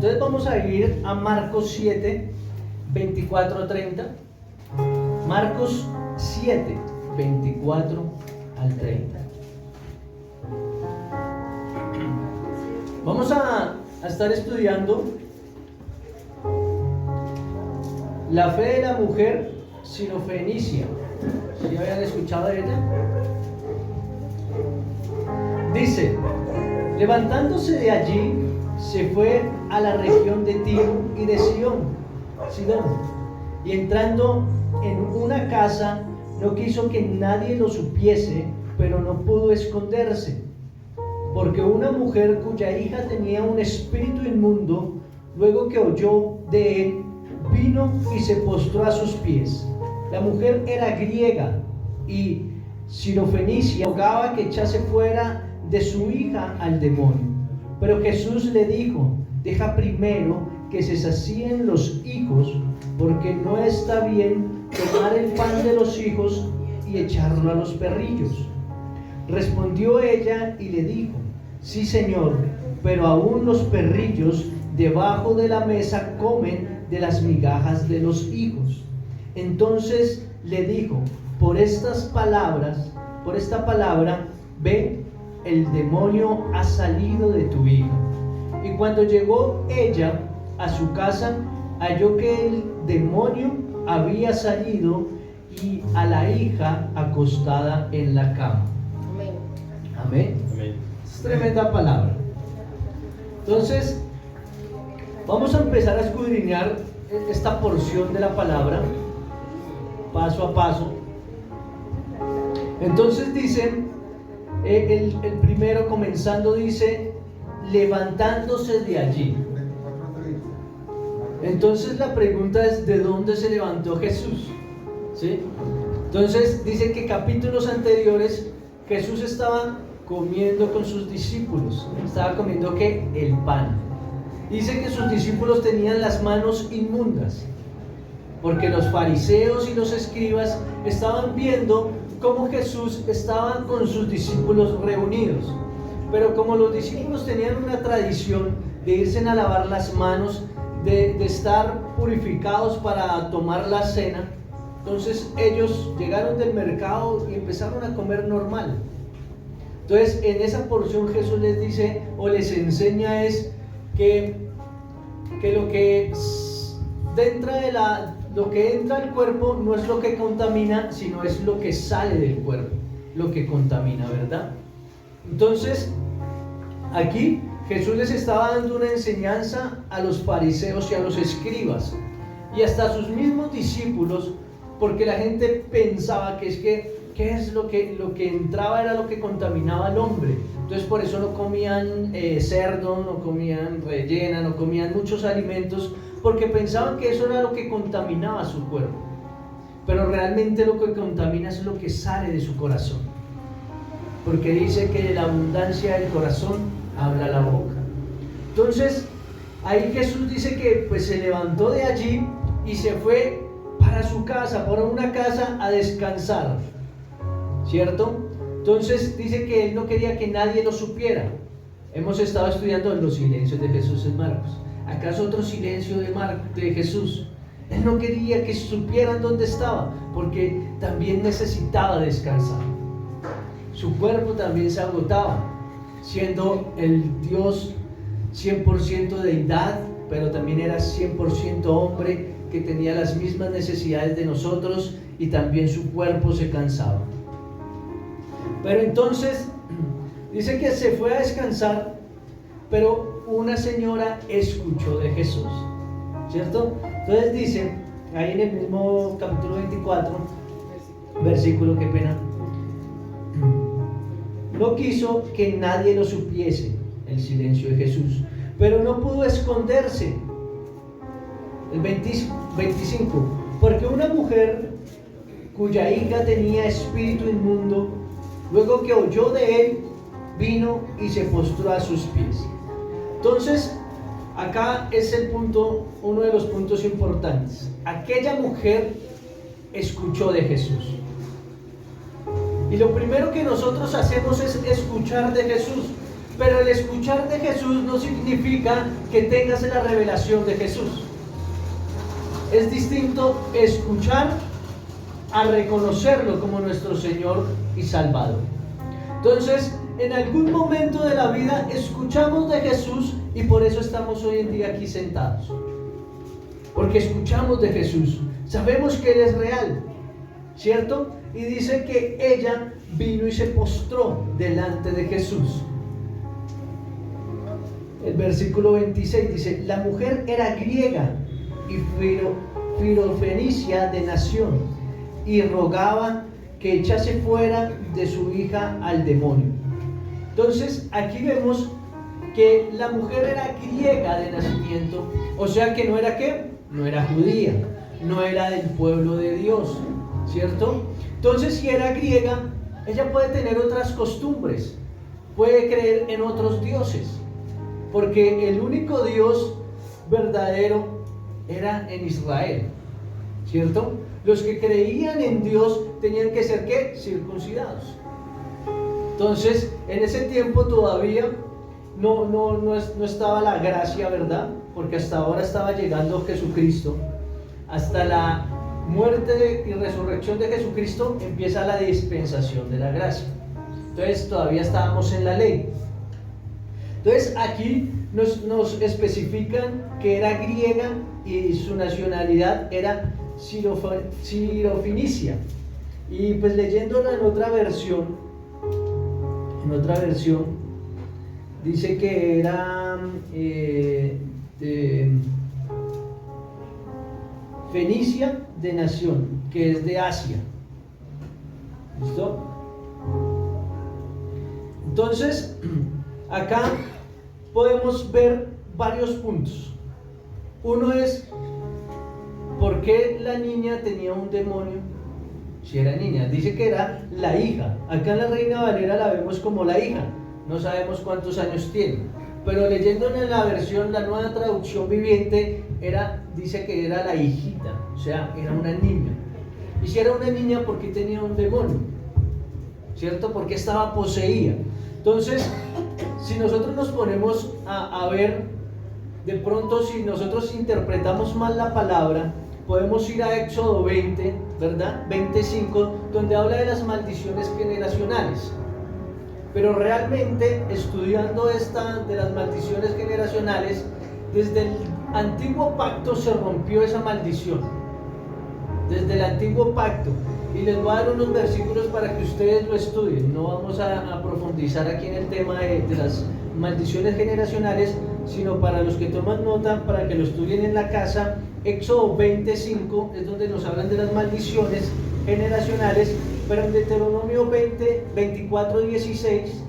Entonces vamos a ir a Marcos 7, 24, 30. Marcos 7, 24 al 30. Vamos a estar estudiando la fe de la mujer sirofenicia. ¿Sí habían escuchado de ella? Dice: levantándose de allí, se fue a la región de Tiro y de Sidón, y entrando en una casa, no quiso que nadie lo supiese, pero no pudo esconderse, porque una mujer cuya hija tenía un espíritu inmundo, luego que oyó de él, vino y se postró a sus pies. La mujer era griega y sirofenicia, rogaba que echase fuera de su hija al demonio. Pero Jesús le dijo: deja primero que se sacíen los hijos, porque no está bien tomar el pan de los hijos y echarlo a los perrillos. Respondió ella y le dijo: sí, Señor, pero aún los perrillos debajo de la mesa comen de las migajas de los hijos. Entonces le dijo: por esta palabra, ve, el demonio ha salido de tu hija. Y cuando llegó ella a su casa, halló que el demonio había salido y a la hija acostada en la cama. Amén. Amén. Es tremenda palabra. Entonces, vamos a empezar a escudriñar esta porción de la palabra, paso a paso. Entonces dice, el primero comenzando dice, levantándose de allí. Entonces la pregunta es, ¿de dónde se levantó Jesús? ¿Sí? Entonces dice que capítulos anteriores Jesús estaba comiendo con sus discípulos. Estaba comiendo ¿qué? El pan. Dice que sus discípulos tenían las manos inmundas, porque los fariseos y los escribas estaban viendo cómo Jesús estaba con sus discípulos reunidos. Pero como los discípulos tenían una tradición de irse a lavar las manos, de estar purificados para tomar la cena, entonces ellos llegaron del mercado y empezaron a comer normal. Entonces en esa porción Jesús les dice o les enseña es que lo que entra al cuerpo no es lo que contamina, sino es lo que sale del cuerpo, lo que contamina, ¿verdad? Entonces, aquí Jesús les estaba dando una enseñanza a los fariseos y a los escribas, y hasta a sus mismos discípulos, porque la gente pensaba que lo que entraba era lo que contaminaba al hombre. Entonces por eso no comían cerdo, no comían rellena, no comían muchos alimentos, porque pensaban que eso era lo que contaminaba su cuerpo. Pero realmente lo que contamina es lo que sale de su corazón, porque dice que de la abundancia del corazón habla la boca. Entonces ahí Jesús dice que pues se levantó de allí y se fue para su casa, para una casa a descansar, ¿cierto? Entonces dice que él no quería que nadie lo supiera. Hemos estado estudiando los silencios de Jesús en Marcos. Acá es otro silencio de Jesús. Él no quería que supieran dónde estaba, porque también necesitaba descansar. Su cuerpo también se agotaba, siendo el Dios 100% deidad, pero también era 100% hombre, que tenía las mismas necesidades de nosotros, y también su cuerpo se cansaba. Pero entonces dice que se fue a descansar, pero una señora escuchó de Jesús, ¿cierto? Entonces dice, ahí en el mismo capítulo 24, versículo, qué pena, no quiso que nadie lo supiese, el silencio de Jesús, pero no pudo esconderse. El 25, porque una mujer cuya hija tenía espíritu inmundo, luego que oyó de él, vino y se postró a sus pies. Entonces, acá es el punto, uno de los puntos importantes. Aquella mujer escuchó de Jesús. Y lo primero que nosotros hacemos es escuchar de Jesús. Pero el escuchar de Jesús no significa que tengas la revelación de Jesús. Es distinto escuchar a reconocerlo como nuestro Señor y Salvador. Entonces, en algún momento de la vida escuchamos de Jesús y por eso estamos hoy en día aquí sentados. Porque escuchamos de Jesús, sabemos que Él es real, ¿cierto? Y dice que ella vino y se postró delante de Jesús. El versículo 26 dice: la mujer era griega y firofenicia de nación, y rogaba que echase fuera de su hija al demonio. Entonces aquí vemos que la mujer era griega de nacimiento, o sea que no era ¿qué? No era judía, no era del pueblo de Dios, ¿cierto? Entonces, si era griega, ella puede tener otras costumbres, puede creer en otros dioses, porque el único Dios verdadero era en Israel, ¿cierto? Los que creían en Dios tenían que ser ¿qué? Circuncidados. Entonces, en ese tiempo todavía no estaba la gracia, ¿verdad? Porque hasta ahora estaba llegando Jesucristo. Hasta la muerte y resurrección de Jesucristo empieza la dispensación de la gracia. Entonces todavía estábamos en la ley. Entonces aquí nos especifican que era griega y su nacionalidad era sirofenicia. Y pues leyéndola en otra versión dice que era de Fenicia de nación, que es de Asia. ¿Listo? Entonces, acá podemos ver varios puntos. Uno es, ¿por qué la niña tenía un demonio? Si era niña, dice que era la hija. Acá en la Reina Valera la vemos como la hija. No sabemos cuántos años tiene. Pero leyéndole en la versión, la Nueva Traducción Viviente, dice que era la hijita, o sea, era una niña. Y si era una niña, ¿por qué tenía un demonio? ¿Cierto? Porque estaba poseída. Entonces, si nosotros nos ponemos a ver, de pronto si nosotros interpretamos mal la palabra, podemos ir a Éxodo 20, ¿verdad? 25, donde habla de las maldiciones generacionales. Pero realmente, estudiando esta de las maldiciones generacionales, desde el antiguo pacto se rompió esa maldición. Desde el antiguo pacto. Y les voy a dar unos versículos para que ustedes lo estudien. No vamos a profundizar aquí en el tema de las maldiciones generacionales, sino para los que toman nota, para que lo estudien en la casa. Éxodo 25 es donde nos hablan de las maldiciones generacionales, pero en Deuteronomio 20, 24, 16,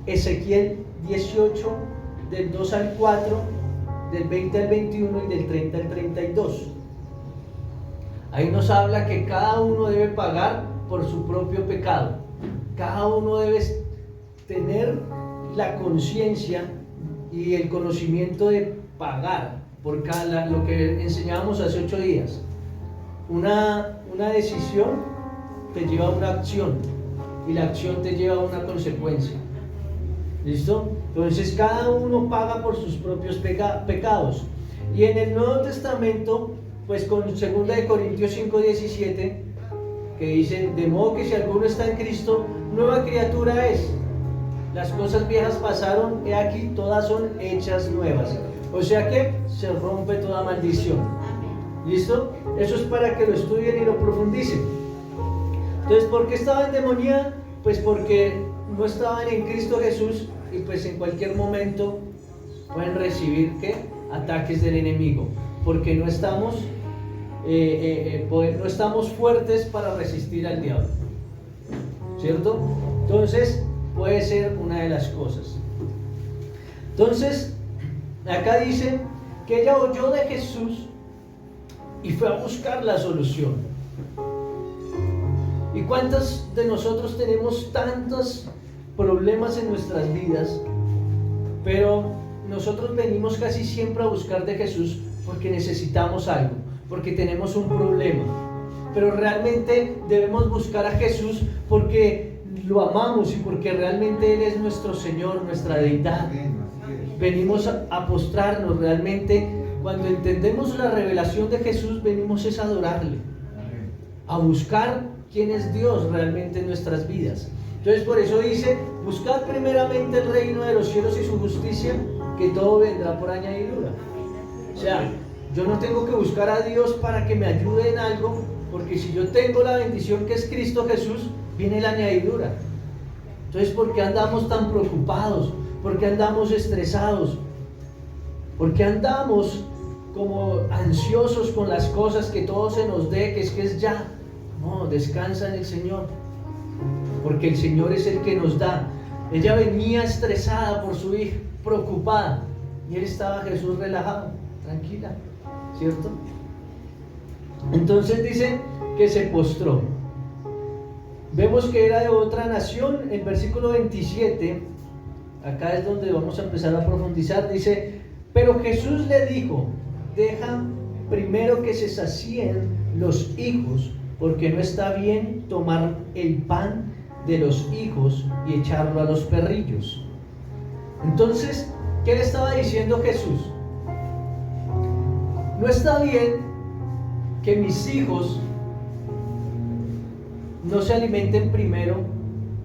Ezequiel 18, del 2 al 4, del 20 al 21 y del 30 al 32. Ahí nos habla que cada uno debe pagar por su propio pecado. Cada uno debe tener la conciencia y el conocimiento de pagar por lo que enseñábamos hace 8 días. Una decisión te lleva a una acción y la acción te lleva a una consecuencia. ¿Listo? Entonces cada uno paga por sus propios pecados. Y en el Nuevo Testamento, pues con 2 Corintios 5:17, que dice: de modo que si alguno está en Cristo, nueva criatura es. Las cosas viejas pasaron, he aquí todas son hechas nuevas. O sea que se rompe toda maldición. ¿Listo? Eso es para que lo estudien y lo profundicen. Entonces, ¿por qué estaba endemoniada? Pues porque no estaban en Cristo Jesús y pues en cualquier momento pueden recibir ¿qué? Ataques del enemigo, porque no estamos fuertes para resistir al diablo, ¿cierto? Entonces puede ser una de las cosas. Entonces acá dice que ella oyó de Jesús y fue a buscar la solución. ¿Y cuántos de nosotros tenemos tantos problemas en nuestras vidas? Pero nosotros venimos casi siempre a buscar de Jesús porque necesitamos algo, porque tenemos un problema. Pero realmente debemos buscar a Jesús porque lo amamos y porque realmente Él es nuestro Señor, nuestra deidad. Venimos a postrarnos realmente. Cuando entendemos la revelación de Jesús, venimos es a adorarle, a buscar quién es Dios realmente en nuestras vidas. Entonces por eso dice, buscad primeramente el reino de los cielos y su justicia, que todo vendrá por añadidura. O sea, yo no tengo que buscar a Dios para que me ayude en algo, porque si yo tengo la bendición que es Cristo Jesús, viene la añadidura. Entonces, ¿por qué andamos tan preocupados? ¿Por qué andamos estresados? ¿Por qué andamos como ansiosos con las cosas, que todo se nos dé, que es ya? No, descansa en el Señor, porque el Señor es el que nos da. Ella venía estresada por su hija, preocupada, y él estaba, Jesús, relajado, tranquila, ¿cierto? Entonces dice que se postró. Vemos que era de otra nación. El versículo 27, acá es donde vamos a empezar a profundizar. Dice, pero Jesús le dijo, deja primero que se sacíen los hijos, porque no está bien tomar el pan de los hijos y echarlo a los perrillos. Entonces, ¿qué le estaba diciendo Jesús? No está bien que mis hijos no se alimenten primero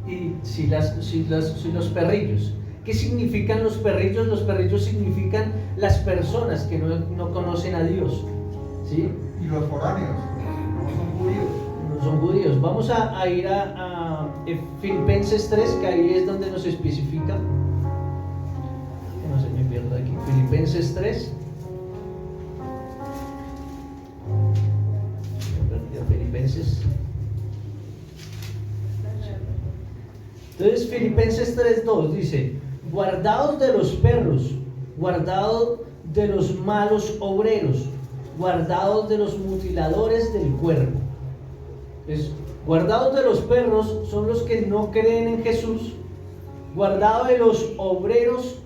y si los perrillos. ¿Qué significan los perrillos? Los perrillos significan las personas que no conocen a Dios, ¿sí? Y los foráneos, no son judíos. No son judíos. Vamos a ir a Filipenses 3, que ahí es donde nos especifica. Que no se me pierda aquí. Filipenses 3. Filipenses. Entonces Filipenses 3:2 dice, guardaos de los perros, guardaos de los malos obreros, guardaos de los mutiladores del cuerpo. Guardaos de los perros son los que no creen en Jesús. Guardaos de los obreros,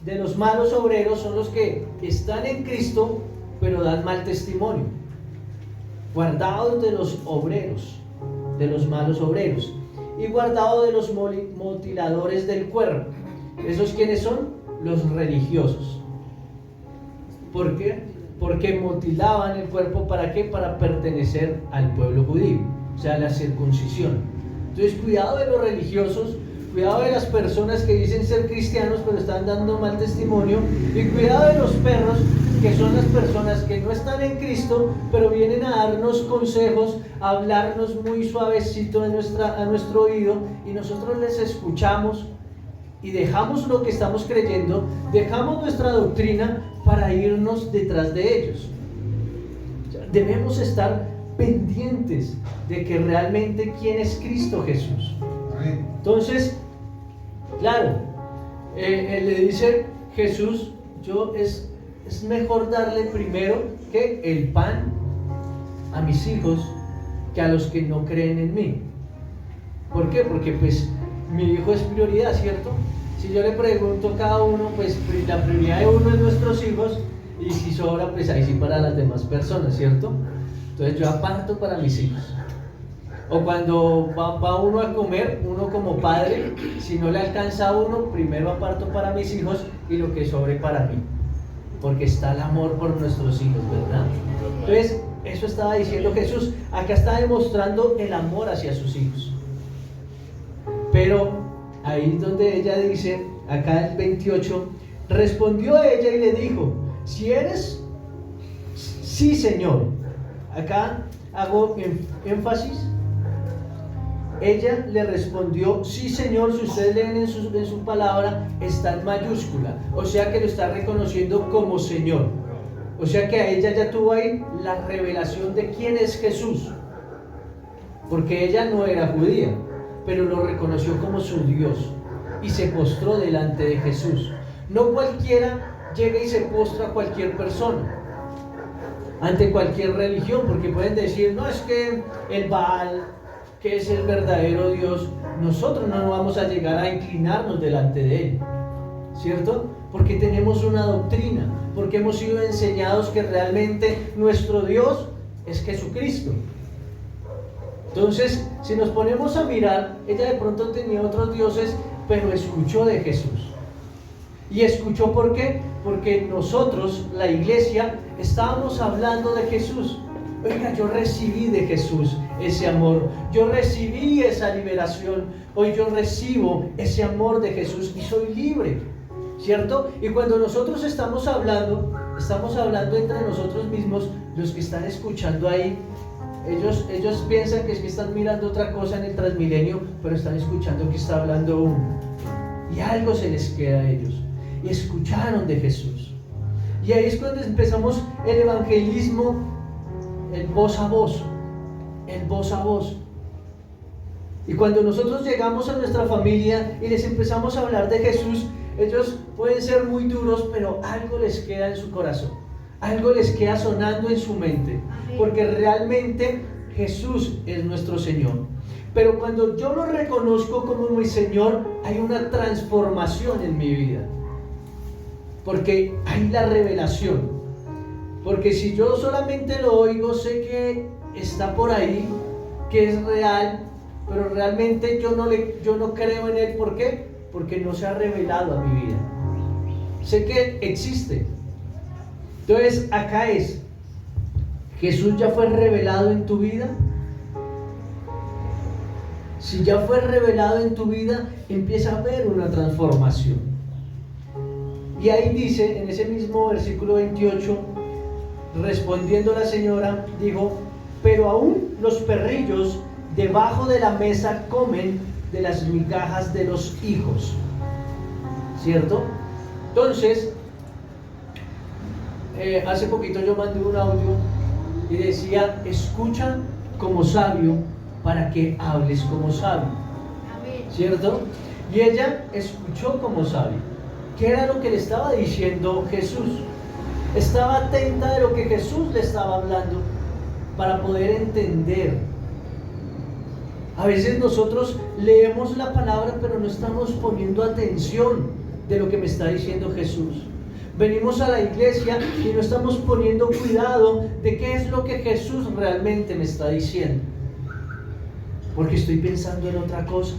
de los malos obreros, son los que están en Cristo pero dan mal testimonio. Guardaos de los obreros, de los malos obreros, y guardaos de los mutiladores del cuerpo. ¿Esos quiénes son? Los religiosos. ¿Por qué? Porque mutilaban el cuerpo, ¿para qué? Para pertenecer al pueblo judío, o sea, la circuncisión. Entonces, cuidado de los religiosos, cuidado de las personas que dicen ser cristianos pero están dando mal testimonio, y cuidado de los perros, que son las personas que no están en Cristo pero vienen a darnos consejos, a hablarnos muy suavecito a nuestro oído, y nosotros les escuchamos y dejamos lo que estamos creyendo, dejamos nuestra doctrina para irnos detrás de ellos. Debemos estar pendientes de que realmente quién es Cristo Jesús. Entonces, claro, le dice Jesús, es mejor darle primero que el pan a mis hijos que a los que no creen en mí. ¿Por qué? Porque pues mi hijo es prioridad, ¿cierto? Si yo le pregunto a cada uno, pues la prioridad de uno es nuestros hijos, y si sobra, pues ahí sí para las demás personas, ¿cierto? Entonces yo aparto para mis hijos. O cuando va uno a comer, uno como padre, si no le alcanza a uno, primero aparto para mis hijos y lo que sobre para mí, porque está el amor por nuestros hijos, ¿verdad? Entonces, eso estaba diciendo Jesús. Acá está demostrando el amor hacia sus hijos. Pero ahí donde ella dice, acá el 28, respondió ella y le dijo, si eres, sí Señor. Acá hago énfasis. Ella le respondió, sí Señor. Si ustedes leen en su palabra, está en mayúscula, o sea que lo está reconociendo como Señor. O sea que a ella ya tuvo ahí la revelación de quién es Jesús, porque ella no era judía, pero lo reconoció como su Dios y se postró delante de Jesús. No cualquiera llega y se postra a cualquier persona, ante cualquier religión, porque pueden decir, no, es que el Baal, que es el verdadero Dios, nosotros no vamos a llegar a inclinarnos delante de él, ¿cierto? Porque tenemos una doctrina, porque hemos sido enseñados que realmente nuestro Dios es Jesucristo. Entonces, si nos ponemos a mirar, ella de pronto tenía otros dioses, pero escuchó de Jesús. ¿Y escuchó por qué? Porque nosotros, la iglesia, estábamos hablando de Jesús. Oiga, yo recibí de Jesús ese amor, yo recibí esa liberación, hoy yo recibo ese amor de Jesús y soy libre, ¿cierto? Y cuando nosotros estamos hablando entre nosotros mismos. Los que están escuchando ahí, ellos piensan que es que están mirando otra cosa en el Transmilenio, pero están escuchando que está hablando uno, y algo se les queda a ellos, y escucharon de Jesús. Y ahí es cuando empezamos el evangelismo, el voz a voz, el voz a voz. Y cuando nosotros llegamos a nuestra familia y les empezamos a hablar de Jesús, ellos pueden ser muy duros, pero algo les queda en su corazón, algo les queda sonando en su mente, porque realmente Jesús es nuestro Señor. Pero cuando yo lo reconozco como mi Señor, hay una transformación en mi vida, porque hay la revelación. Porque si yo solamente lo oigo, sé que está por ahí, que es real, pero realmente yo no creo en él. ¿Por qué? Porque no se ha revelado a mi vida. Sé que existe. Entonces acá es, ¿Jesús ya fue revelado en tu vida? Si ya fue revelado en tu vida, empieza a haber una transformación. Y ahí dice, en ese mismo versículo 28, respondiendo la señora, dijo: pero aún los perrillos debajo de la mesa comen de las migajas de los hijos. ¿Cierto? Entonces, hace poquito yo mandé un audio y decía: escucha como sabio para que hables como sabio. ¿Cierto? Y ella escuchó como sabio. ¿Qué era lo que le estaba diciendo Jesús? Estaba atenta de lo que Jesús le estaba hablando para poder entender. A veces nosotros leemos la palabra, pero no estamos poniendo atención de lo que me está diciendo Jesús. Venimos a la iglesia y no estamos poniendo cuidado de qué es lo que Jesús realmente me está diciendo, porque estoy pensando en otra cosa.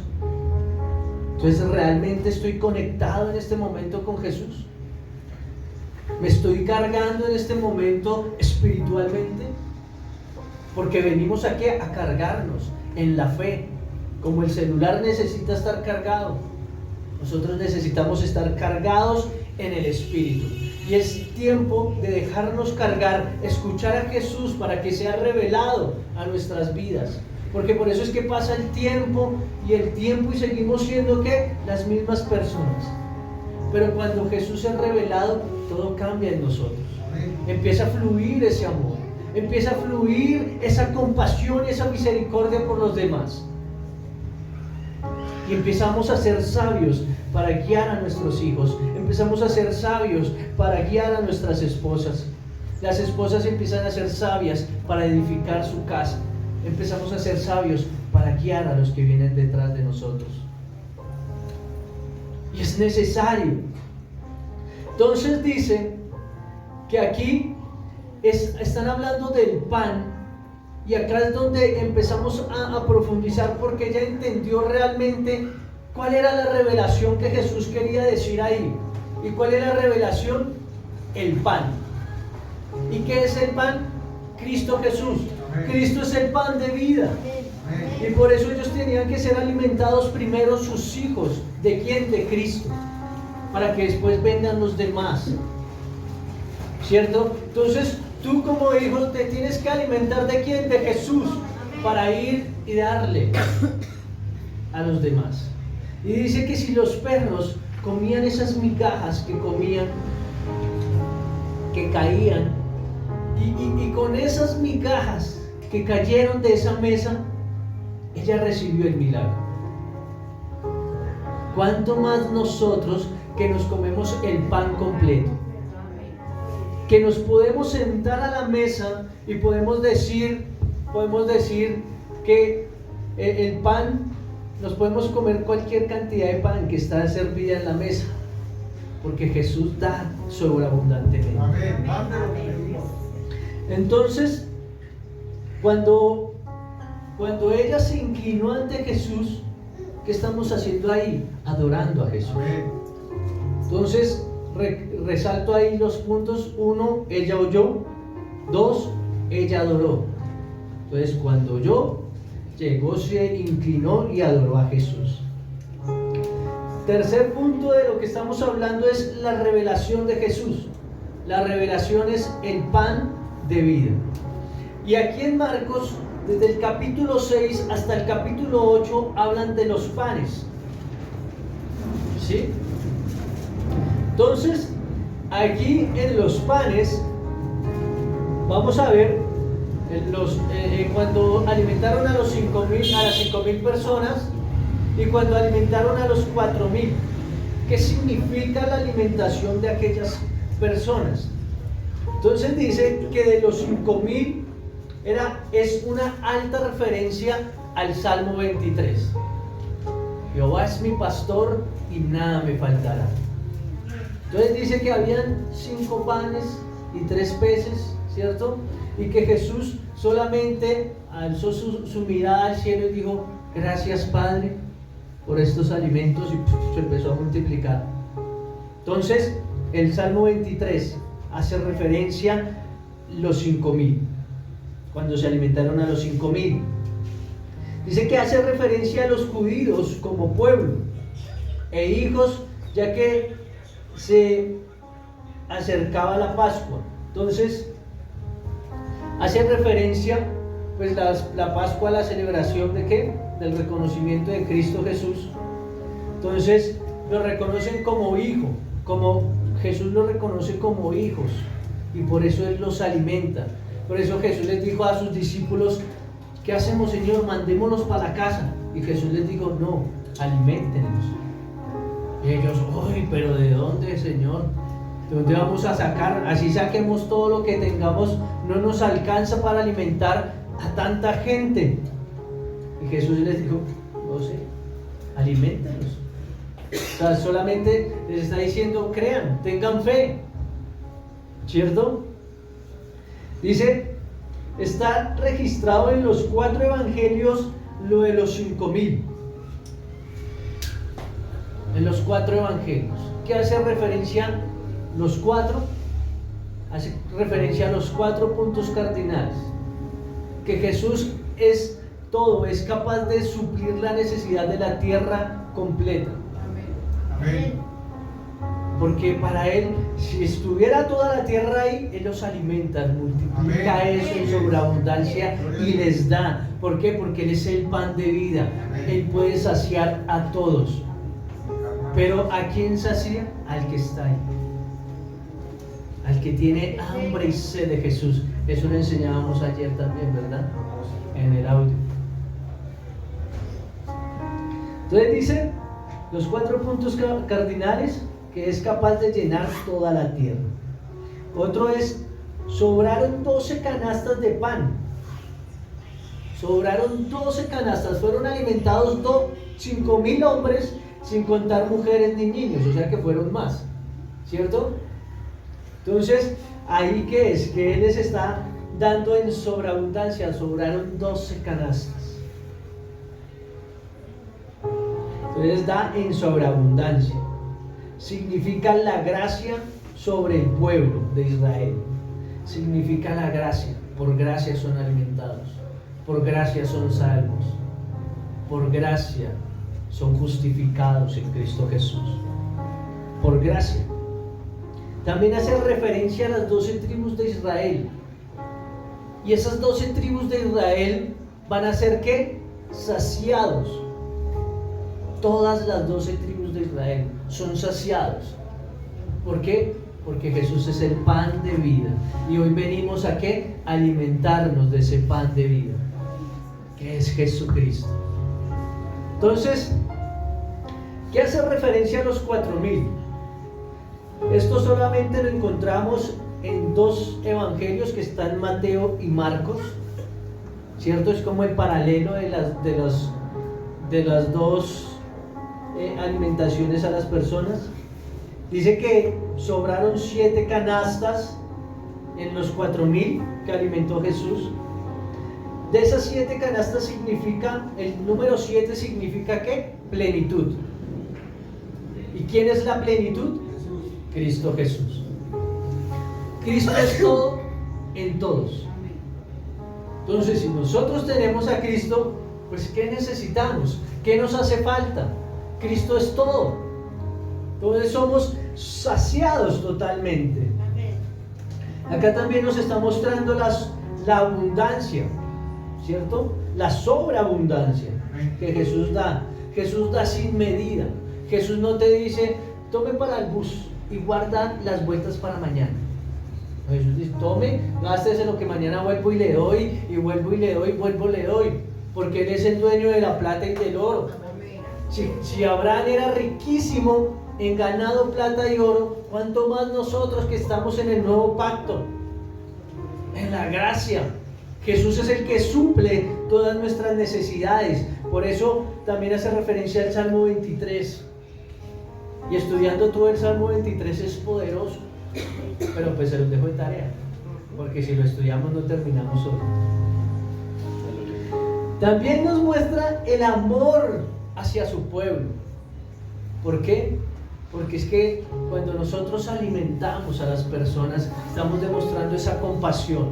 Entonces, ¿realmente estoy conectado en este momento con Jesús? ¿Me estoy cargando en este momento espiritualmente? Porque venimos aquí a cargarnos en la fe. Como el celular necesita estar cargado, nosotros necesitamos estar cargados en el Espíritu. Y es tiempo de dejarnos cargar, escuchar a Jesús para que sea revelado a nuestras vidas. Porque por eso es que pasa el tiempo y seguimos siendo ¿qué? Las mismas personas. Pero cuando Jesús es revelado, todo cambia en nosotros. Empieza a fluir ese amor, empieza a fluir esa compasión y esa misericordia por los demás. Y empezamos a ser sabios para guiar a nuestros hijos. Empezamos a ser sabios para guiar a nuestras esposas. Las esposas empiezan a ser sabias para edificar su casa. Empezamos a ser sabios para guiar a los que vienen detrás de nosotros. Y es necesario. Entonces dice que aquí están hablando del pan, y acá es donde empezamos a profundizar, porque ella entendió realmente cuál era la revelación que Jesús quería decir ahí. ¿Y cuál era la revelación? El pan. ¿Y qué es el pan? Cristo Jesús. Cristo es el pan de vida. Y por eso ellos tenían que ser alimentados primero sus hijos. ¿De quién? De Cristo. Para que después vengan los demás. ¿Cierto? Entonces tú como hijo te tienes que alimentar ¿de quién? De Jesús. Para ir y darle a los demás. Y dice que si los perros comían esas migajas que comían, que caían, y con esas migajas que cayeron de esa mesa, ella recibió el milagro. ¿Cuánto más nosotros que nos comemos el pan completo? Que nos podemos sentar a la mesa y podemos decir que el pan, nos podemos comer cualquier cantidad de pan que está servida en la mesa, porque Jesús da sobreabundantemente. Amén. Entonces, cuando cuando ella se inclinó ante Jesús, ¿qué estamos haciendo ahí? Adorando a Jesús. Amén. Entonces, resalto ahí los puntos. 1, ella oyó. 2, ella adoró. Entonces, cuando oyó, llegó, se inclinó y adoró a Jesús. Tercer punto de lo que estamos hablando es la revelación de Jesús. La revelación es el pan de vida. Y aquí en Marcos, desde el capítulo 6 hasta el capítulo 8, hablan de los panes. ¿Sí? Entonces, aquí en los panes, vamos a ver cuando alimentaron a las 5,000 personas y cuando alimentaron a los 4,000. ¿Qué significa la alimentación de aquellas personas? Entonces dice que de los 5,000 es una alta referencia al Salmo 23. Jehová es mi pastor y nada me faltará. Entonces dice que habían 5 panes y 3 peces, ¿cierto? Y que Jesús solamente alzó su mirada al cielo y dijo: gracias, Padre, por estos alimentos, y se empezó a multiplicar. Entonces, el Salmo 23 hace referencia a los 5,000, cuando se alimentaron a los 5,000. Dice que hace referencia a los judíos como pueblo e hijos, ya que se acercaba la Pascua. Entonces, hace referencia, pues, la Pascua a la celebración de ¿qué? Del reconocimiento de Cristo Jesús. Entonces, lo reconocen como hijo, como Jesús los reconoce como hijos, y por eso Él los alimenta. Por eso Jesús les dijo a sus discípulos: ¿qué hacemos, Señor? Mandémoslos para la casa. Y Jesús les dijo: no, aliméntenlos. Y ellos: uy, pero ¿de dónde, Señor? ¿De dónde vamos a sacar? Así saquemos todo lo que tengamos, no nos alcanza para alimentar a tanta gente. Y Jesús les dijo: no sé, aliméntenlos. O sea, solamente les está diciendo: crean, tengan fe, ¿cierto? Dice, está registrado en los 4 evangelios lo de los 5,000. En los 4 evangelios. ¿Qué hace referencia? Los 4 hace referencia a los 4 puntos cardinales. Que Jesús es todo, es capaz de suplir la necesidad de la tierra completa. Amén. Porque para Él, si estuviera toda la tierra ahí, Él los alimenta, multiplica Amén. eso en sobreabundancia y les da. ¿Por qué? Porque Él es el pan de vida. Él puede saciar a todos. Pero ¿a quién sacia? Al que está ahí. Al que tiene hambre y sed de Jesús. Eso lo enseñábamos ayer también, ¿verdad? En el audio. Entonces dice los 4 puntos cardinales, que es capaz de llenar toda la tierra. Otro es: sobraron 12 canastas de pan. Sobraron 12 canastas. Fueron alimentados 5,000 hombres, sin contar mujeres ni niños, o sea que fueron más, ¿cierto? Entonces, ahí que es que Él les está dando en sobreabundancia. Sobraron 12 canastas. Entonces da en sobreabundancia. Significa la gracia sobre el pueblo de Israel. Significa la gracia. Por gracia son alimentados. Por gracia son salvos. Por gracia son justificados en Cristo Jesús. Por gracia. También hace referencia a las 12 tribus de Israel. Y esas 12 tribus de Israel van a ser ¿qué? Saciados. Todas las 12 tribus de Israel son saciados. ¿Por qué? Porque Jesús es el pan de vida. Y hoy venimos a ¿qué? Alimentarnos de ese pan de vida, que es Jesucristo. Entonces, ¿qué hace referencia a los 4,000? Esto solamente lo encontramos en 2 evangelios que están Mateo y Marcos, ¿cierto? Es como el paralelo de las 2 alimentaciones a las personas. Dice que sobraron 7 canastas en los 4,000 que alimentó Jesús. De esas 7 canastas significa, el número 7 significa ¿qué? Plenitud. ¿Y quién es la plenitud? Cristo Jesús. Cristo es todo en todos. Entonces, si nosotros tenemos a Cristo, pues ¿qué necesitamos? ¿Qué nos hace falta? Cristo es todo. Entonces somos saciados totalmente. Acá también nos está mostrando la abundancia, ¿cierto? La sobreabundancia que Jesús da. Jesús da sin medida. Jesús no te dice, tome para el bus y guarda las vueltas para mañana. Jesús dice, tome, gástese lo que mañana vuelvo y le doy, y vuelvo y le doy, vuelvo y le doy, porque Él es el dueño de la plata y del oro. Si Abraham era riquísimo en ganado, plata y oro, ¿cuánto más nosotros que estamos en el nuevo pacto, en la gracia? Jesús es el que suple todas nuestras necesidades. Por eso también hace referencia al Salmo 23. Y estudiando todo el Salmo 23 es poderoso. Pero pues se los dejo de tarea, porque si lo estudiamos no terminamos hoy. También nos muestra el amor hacia su pueblo. ¿Por qué? Porque es que cuando nosotros alimentamos a las personas, estamos demostrando esa compasión.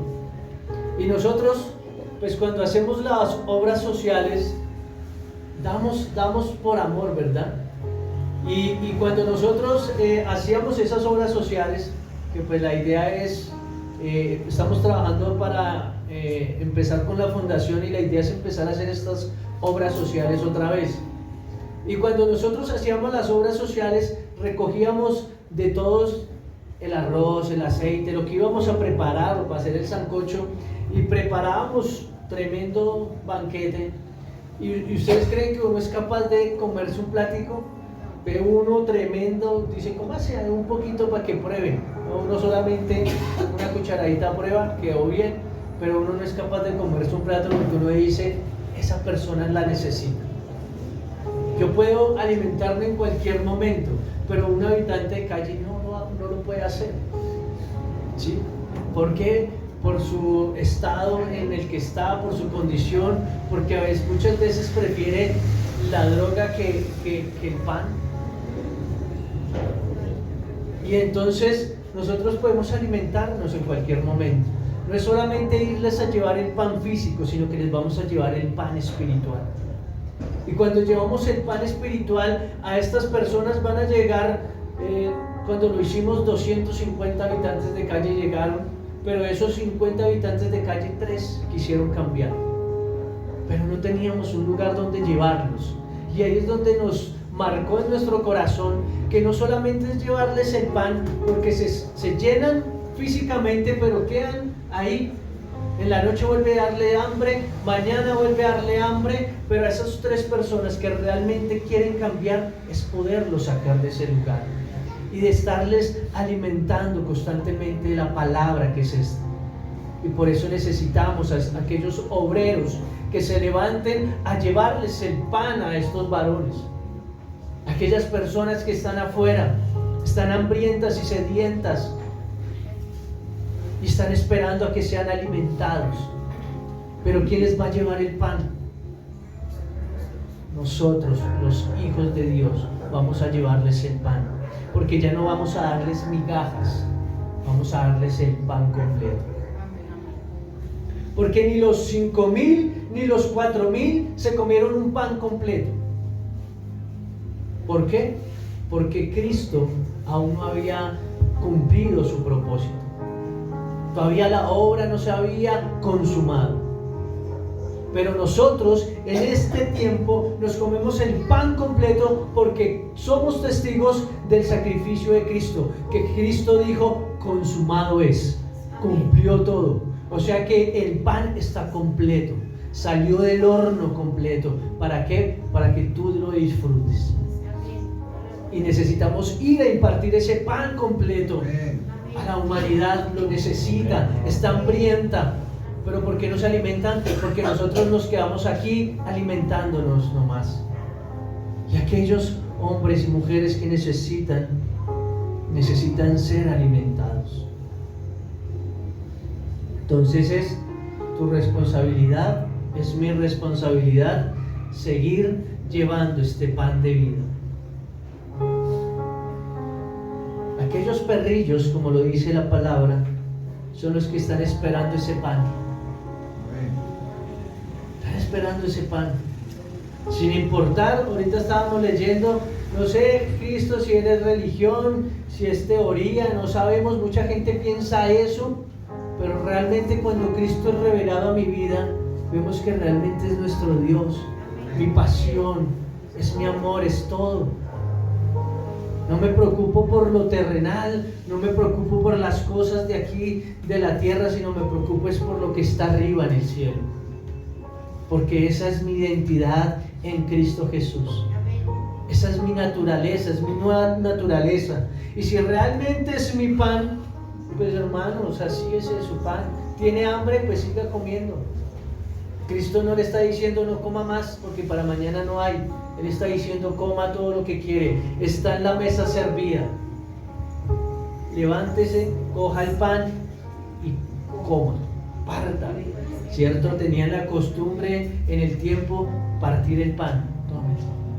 Y nosotros, pues cuando hacemos las obras sociales, damos por amor, ¿verdad? Y cuando nosotros hacíamos esas obras sociales, que pues la idea es, estamos trabajando para empezar con la fundación, y la idea es empezar a hacer estas obras sociales otra vez. Y cuando nosotros hacíamos las obras sociales, recogíamos de todos el arroz, el aceite, lo que íbamos a preparar o para hacer el sancocho, y preparábamos tremendo banquete. ¿Y ustedes creen que uno es capaz de comerse un plático? Ve uno tremendo, dice, cómase un poquito para que prueben. Uno solamente una cucharadita prueba, quedó bien, pero uno no es capaz de comerse un plato porque uno dice, esa persona la necesita. Yo puedo alimentarme en cualquier momento, pero un habitante de calle no lo puede hacer. ¿Sí? ¿Por qué? Por su estado en el que está, por su condición, porque a veces, muchas veces prefiere la droga que el pan. Y entonces nosotros podemos alimentarnos en cualquier momento. No es solamente irles a llevar el pan físico, sino que les vamos a llevar el pan espiritual. Y cuando llevamos el pan espiritual a estas personas, van a llegar, cuando lo hicimos 250 habitantes de calle llegaron, pero esos 50 habitantes de calle 3 quisieron cambiar, pero no teníamos un lugar donde llevarlos. Y ahí es donde nos marcó en nuestro corazón que no solamente es llevarles el pan, porque se llenan físicamente, pero quedan ahí. En la noche vuelve a darle hambre, mañana vuelve a darle hambre, pero a esas 3 personas que realmente quieren cambiar, es poderlos sacar de ese lugar y de estarles alimentando constantemente la palabra que es esta. Y por eso necesitamos a aquellos obreros que se levanten a llevarles el pan a estos varones. Aquellas personas que están afuera, están hambrientas y sedientas, y están esperando a que sean alimentados. Pero ¿quién les va a llevar el pan? Nosotros, los hijos de Dios, vamos a llevarles el pan, porque ya no vamos a darles migajas, vamos a darles el pan completo. Porque ni los 5,000 ni los 4,000 se comieron un pan completo. ¿Por qué? Porque Cristo aún no había cumplido su propósito. Todavía la obra no se había consumado. Pero nosotros en este tiempo nos comemos el pan completo porque somos testigos del sacrificio de Cristo. Que Cristo dijo, consumado es, cumplió todo. O sea que el pan está completo, salió del horno completo. ¿Para qué? Para que tú lo disfrutes. Y necesitamos ir a impartir ese pan completo. A la humanidad lo necesita, está hambrienta. ¿Pero por qué no se alimentan? Porque nosotros nos quedamos aquí alimentándonos nomás. Y aquellos hombres y mujeres que necesitan ser alimentados. Entonces es tu responsabilidad es mi responsabilidad seguir llevando este pan de vida. Aquellos perrillos, como lo dice la palabra, son los que están esperando ese pan. Están esperando ese pan. Sin importar, ahorita estábamos leyendo, no sé, Cristo, si eres religión, si es teoría, no sabemos, mucha gente piensa eso, pero realmente cuando Cristo es revelado a mi vida, vemos que realmente es nuestro Dios, mi pasión, es mi amor, es todo. No me preocupo por lo terrenal, no me preocupo por las cosas de aquí, de la tierra, sino me preocupo es por lo que está arriba en el cielo. Porque esa es mi identidad en Cristo Jesús. Esa es mi naturaleza, es mi nueva naturaleza. Y si realmente es mi pan, pues hermanos, así es su pan. ¿Tiene hambre? Pues siga comiendo. Cristo no le está diciendo no coma más porque para mañana no hay. Él está diciendo coma todo lo que quiere. Está en la mesa servida. Levántese, coja el pan y coma. Parta. ¿Cierto? Tenían la costumbre en el tiempo partir el pan.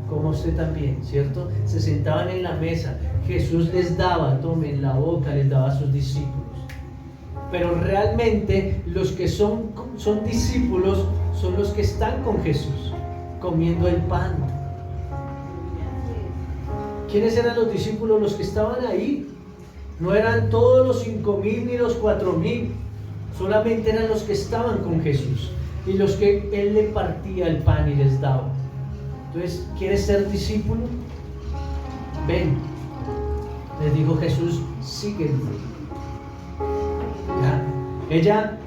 Como usted también, ¿cierto? Se sentaban en la mesa. Jesús les daba, tomen la boca, les daba a sus discípulos. Pero realmente los que son discípulos son los que están con Jesús, comiendo el pan. ¿Quiénes eran los discípulos? Los que estaban ahí. No eran todos los 5,000 ni los 4,000. Solamente eran los que estaban con Jesús y los que Él le partía el pan y les daba. Entonces, ¿quieres ser discípulo? Ven. Les dijo Jesús, sígueme. ¿Ya? Ella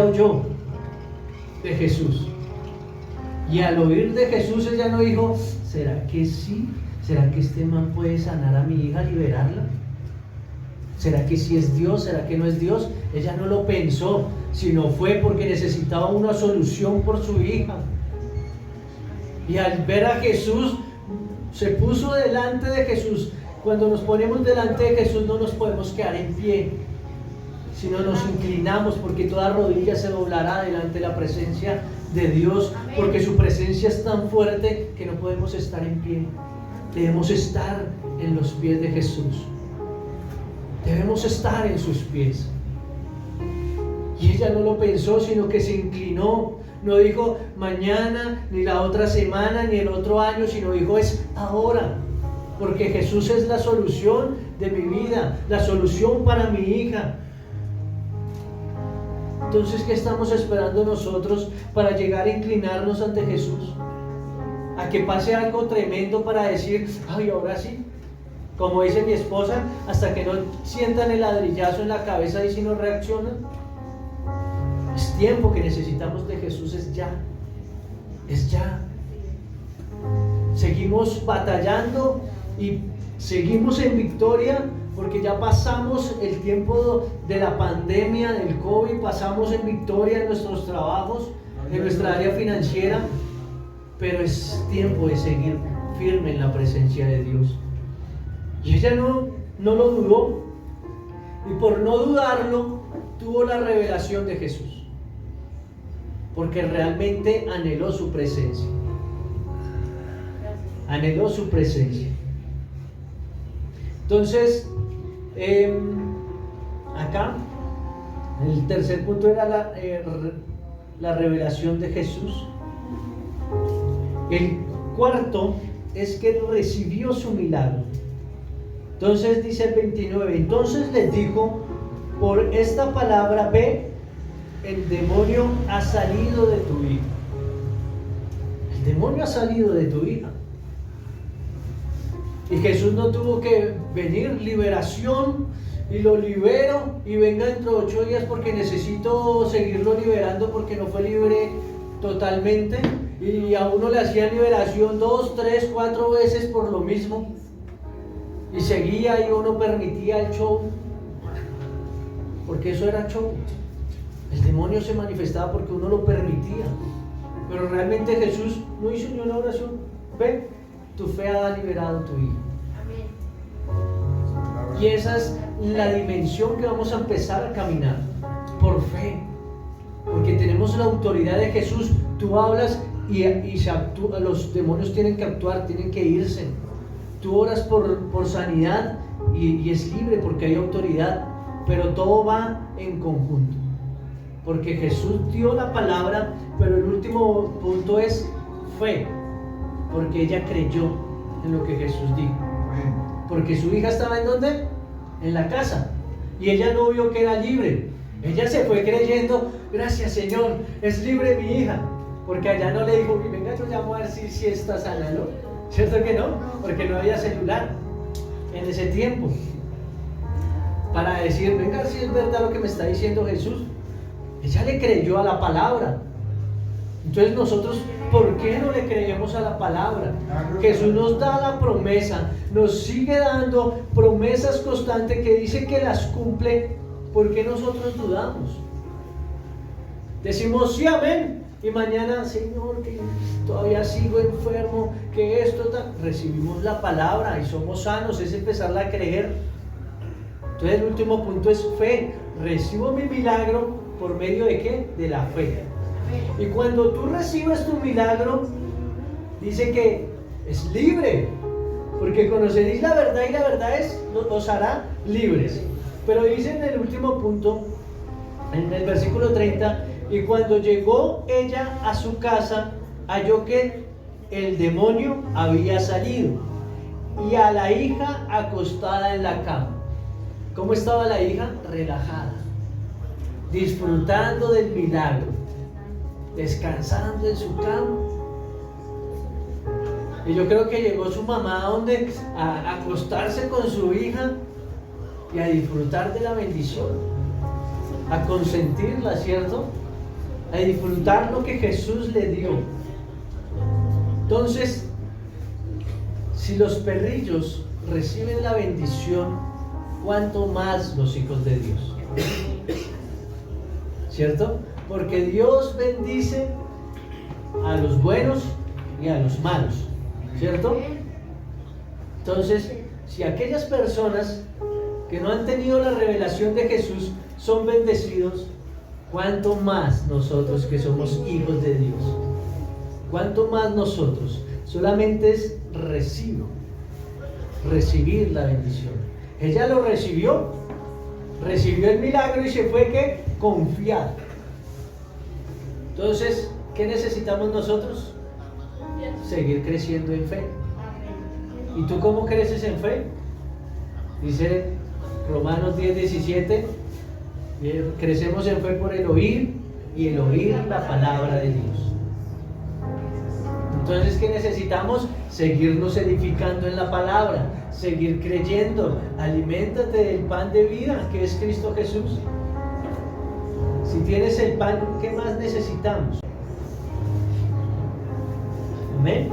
huyó de Jesús. Y al oír de Jesús, ella no dijo, ¿será que sí? ¿Será que este man puede sanar a mi hija, liberarla? ¿Será que sí es Dios? ¿Será que no es Dios? Ella no lo pensó, sino fue porque necesitaba una solución por su hija. Y al ver a Jesús, se puso delante de Jesús. Cuando nos ponemos delante de Jesús no nos podemos quedar en pie, sino nos inclinamos, porque toda rodilla se doblará delante de la presencia de Dios, porque su presencia es tan fuerte que no podemos estar en pie. Debemos estar en los pies de Jesús. Debemos estar en sus pies. Y ella no lo pensó, sino que se inclinó. No dijo mañana, ni la otra semana, ni el otro año, sino dijo es ahora. Porque Jesús es la solución de mi vida, la solución para mi hija. Entonces, ¿qué estamos esperando nosotros para llegar a inclinarnos ante Jesús? A que pase algo tremendo para decir, ay, ahora sí. Como dice mi esposa, hasta que no sientan el ladrillazo en la cabeza y si no reaccionan. Es tiempo que necesitamos de Jesús, es ya. Es ya. Seguimos batallando y seguimos en victoria porque ya pasamos el tiempo de la pandemia, del COVID, pasamos en victoria en nuestros trabajos, en nuestra área financiera, pero es tiempo de seguir firme en la presencia de Dios. Y ella no lo dudó, y por no dudarlo tuvo la revelación de Jesús, porque realmente anheló su presencia. Anheló su presencia. Entonces, acá, el tercer punto era la revelación de Jesús. El cuarto es que recibió su milagro. Entonces dice el 29, entonces les dijo, por esta palabra, ve, el demonio ha salido de tu hija. El demonio ha salido de tu hija. Y Jesús no tuvo que venir, liberación, y lo libero, y venga dentro de 8 días porque necesito seguirlo liberando porque no fue libre totalmente. Y a uno le hacían liberación 2, 3, 4 veces por lo mismo. Y seguía y uno permitía el show, porque eso era show. El demonio se manifestaba porque uno lo permitía, pero realmente Jesús no hizo ni una oración. Ve, tu fe ha liberado a tu hijo. Amén. Y esa es la dimensión que vamos a empezar a caminar, por fe. porque tenemos la autoridad de Jesús. Tú hablas y se actúa, los demonios tienen que actuar, tienen que irse. Tú oras por sanidad y es libre porque hay autoridad, pero todo va en conjunto, porque Jesús dio la palabra, pero el último punto es fe, porque ella creyó en lo que Jesús dijo. Porque su hija estaba ¿en dónde? En la casa, y ella no vio que era libre. Ella se fue creyendo, gracias Señor, es libre mi hija, porque allá no le dijo, venga yo llamo a ver si está sana, ¿no? ¿Cierto que no? Porque no había celular en ese tiempo para decir, venga, si es verdad lo que me está diciendo Jesús. Ella le creyó a la palabra. Entonces nosotros, ¿por qué no le creemos a la palabra? Jesús nos da la promesa, nos sigue dando promesas constantes que dice que las cumple. ¿Por qué nosotros dudamos? Decimos sí, amén, y mañana, Señor, que todavía sigo enfermo, que esto, recibimos la palabra y somos sanos, es empezarla a creer. Entonces el último punto es fe. Recibo mi milagro por medio de ¿qué? De la fe. Y cuando tú recibes tu milagro, dice que es libre, porque conoceréis la verdad y la verdad os hará libres. Pero dice en el último punto, en el versículo 30, y cuando llegó ella a su casa, halló que el demonio había salido y a la hija acostada en la cama. ¿Cómo estaba la hija? Relajada, disfrutando del milagro, descansando en su cama. Y yo creo que llegó su mamá a acostarse con su hija y a disfrutar de la bendición, a consentirla, ¿cierto? A disfrutar lo que Jesús le dio. Entonces, si los perrillos reciben la bendición, ¿cuánto más los hijos de Dios? ¿Cierto? Porque Dios bendice a los buenos y a los malos, ¿cierto? Entonces, si aquellas personas que no han tenido la revelación de Jesús son bendecidos, ¿cuánto más nosotros que somos hijos de Dios? ¿Cuánto más nosotros? Solamente es recibir la bendición. Ella lo recibió el milagro y se fue ¿qué? Confiada. Entonces, ¿qué necesitamos nosotros? Seguir creciendo en fe. ¿Y tú cómo creces en fe? Dice Romanos 10:17, crecemos en fe por el oír y el oír la palabra de Dios. Entonces, ¿qué necesitamos? Seguirnos edificando en la palabra, seguir creyendo. Aliméntate del pan de vida que es Cristo Jesús. Si tienes el pan, ¿qué más necesitamos? Amén.